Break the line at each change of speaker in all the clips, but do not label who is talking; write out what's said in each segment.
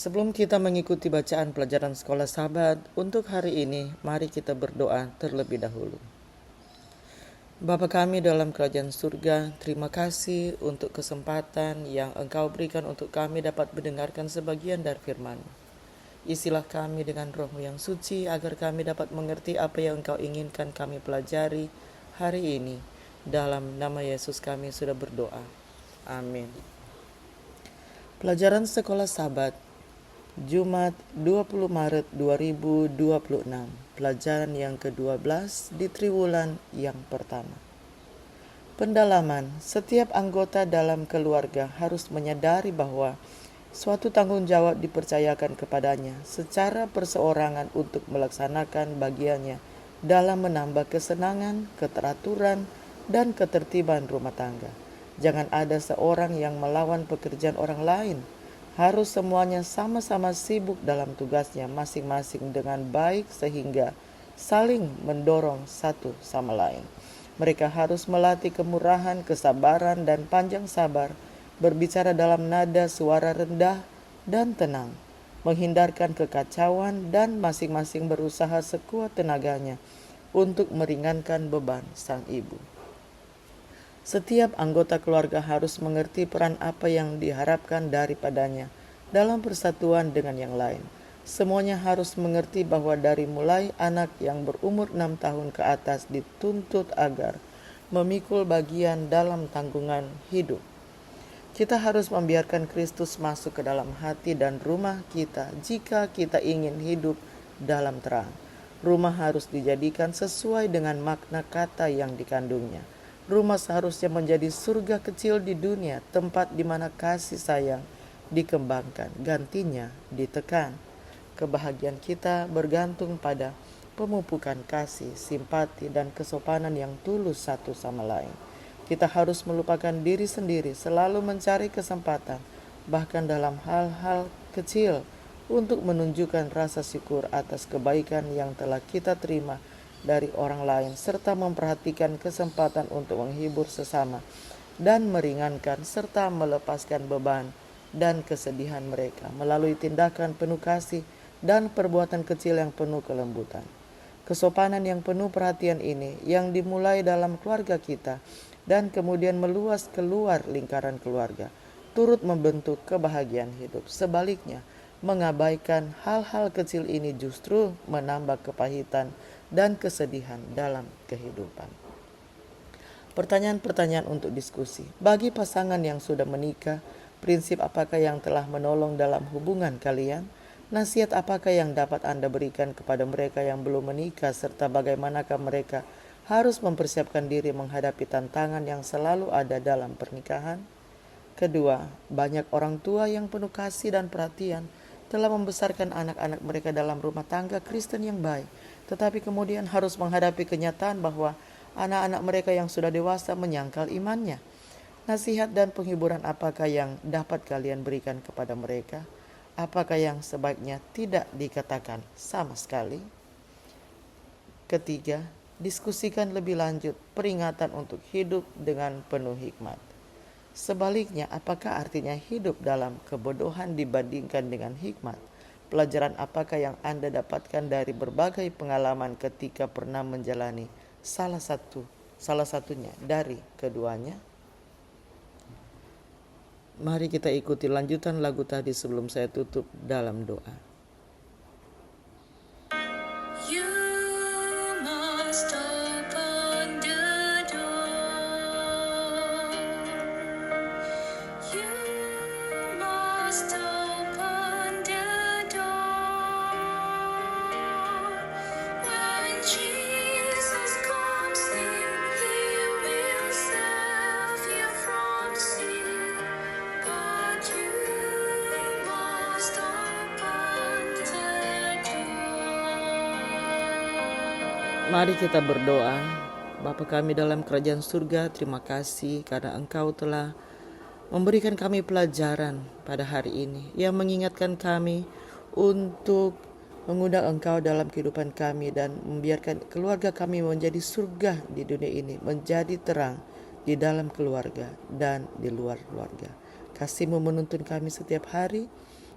Sebelum kita mengikuti bacaan pelajaran sekolah Sabat untuk hari ini, mari kita berdoa terlebih dahulu. Bapa kami dalam kerajaan surga, terima kasih untuk kesempatan yang Engkau berikan untuk kami dapat mendengarkan sebagian dari firman. Isilah kami dengan roh-Mu yang suci agar kami dapat mengerti apa yang Engkau inginkan kami pelajari hari ini. Dalam nama Yesus kami sudah berdoa. Amin. Pelajaran sekolah Sabat Jumat 20 Maret 2026. Pelajaran yang ke-12 di triwulan yang pertama. Pendalaman, setiap anggota dalam keluarga harus menyadari bahwa suatu tanggung jawab dipercayakan kepadanya secara perseorangan untuk melaksanakan bagiannya dalam menambah kesenangan, keteraturan, dan ketertiban rumah tangga. Jangan ada seorang yang melawan pekerjaan orang lain. Harus semuanya sama-sama sibuk dalam tugasnya masing-masing dengan baik sehingga saling mendorong satu sama lain. Mereka harus melatih kemurahan, kesabaran, dan panjang sabar, berbicara dalam nada suara rendah dan tenang, menghindarkan kekacauan, dan masing-masing berusaha sekuat tenaganya untuk meringankan beban sang ibu. Setiap anggota keluarga harus mengerti peran apa yang diharapkan daripadanya dalam persatuan dengan yang lain. Semuanya harus mengerti bahwa dari mulai anak yang berumur 6 tahun ke atas dituntut agar memikul bagian dalam tanggungan hidup. Kita harus membiarkan Kristus masuk ke dalam hati dan rumah kita jika kita ingin hidup dalam terang. Rumah harus dijadikan sesuai dengan makna kata yang dikandungnya. Rumah seharusnya menjadi surga kecil di dunia, tempat di mana kasih sayang dikembangkan, gantinya ditekan. Kebahagiaan kita bergantung pada pemupukan kasih, simpati, dan kesopanan yang tulus satu sama lain. Kita harus melupakan diri sendiri, selalu mencari kesempatan, bahkan dalam hal-hal kecil, untuk menunjukkan rasa syukur atas kebaikan yang telah kita terima dari orang lain, serta memperhatikan kesempatan untuk menghibur sesama dan meringankan serta melepaskan beban dan kesedihan mereka melalui tindakan penuh kasih dan perbuatan kecil yang penuh kelembutan. Kesopanan yang penuh perhatian ini yang dimulai dalam keluarga kita dan kemudian meluas keluar lingkaran keluarga, turut membentuk kebahagiaan hidup. Sebaliknya, mengabaikan hal-hal kecil ini justru menambah kepahitan dan kesedihan dalam kehidupan. Pertanyaan-pertanyaan untuk diskusi. Bagi pasangan yang sudah menikah, prinsip apakah yang telah menolong dalam hubungan kalian? Nasihat apakah yang dapat Anda berikan kepada mereka yang belum menikah, serta bagaimanakah mereka harus mempersiapkan diri menghadapi tantangan yang selalu ada dalam pernikahan? Kedua, banyak orang tua yang penuh kasih dan perhatian telah membesarkan anak-anak mereka dalam rumah tangga Kristen yang baik, tetapi kemudian harus menghadapi kenyataan bahwa anak-anak mereka yang sudah dewasa menyangkal imannya. Nasihat dan penghiburan apakah yang dapat kalian berikan kepada mereka? Apakah yang sebaiknya tidak dikatakan sama sekali? Ketiga, diskusikan lebih lanjut peringatan untuk hidup dengan penuh hikmat. Sebaliknya, apakah artinya hidup dalam kebodohan dibandingkan dengan hikmat? Pelajaran apakah yang Anda dapatkan dari berbagai pengalaman ketika pernah menjalani salah satunya dari keduanya? Mari kita ikuti lanjutan lagu tadi sebelum saya tutup dalam doa. Mari kita berdoa. Bapa kami dalam kerajaan surga, terima kasih karena Engkau telah memberikan kami pelajaran pada hari ini yang mengingatkan kami untuk mengundang Engkau dalam kehidupan kami dan membiarkan keluarga kami menjadi surga di dunia ini, menjadi terang di dalam keluarga dan di luar keluarga. Kasih-Mu menuntun kami setiap hari.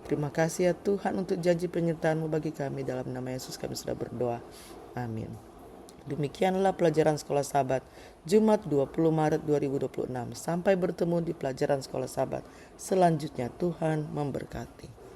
Terima kasih ya Tuhan untuk janji penyertaan-Mu bagi kami. Dalam nama Yesus kami sudah berdoa. Amin. Demikianlah pelajaran Sekolah Sabat Jumat 20 Maret 2026. Sampai bertemu di pelajaran Sekolah Sabat selanjutnya. Tuhan memberkati.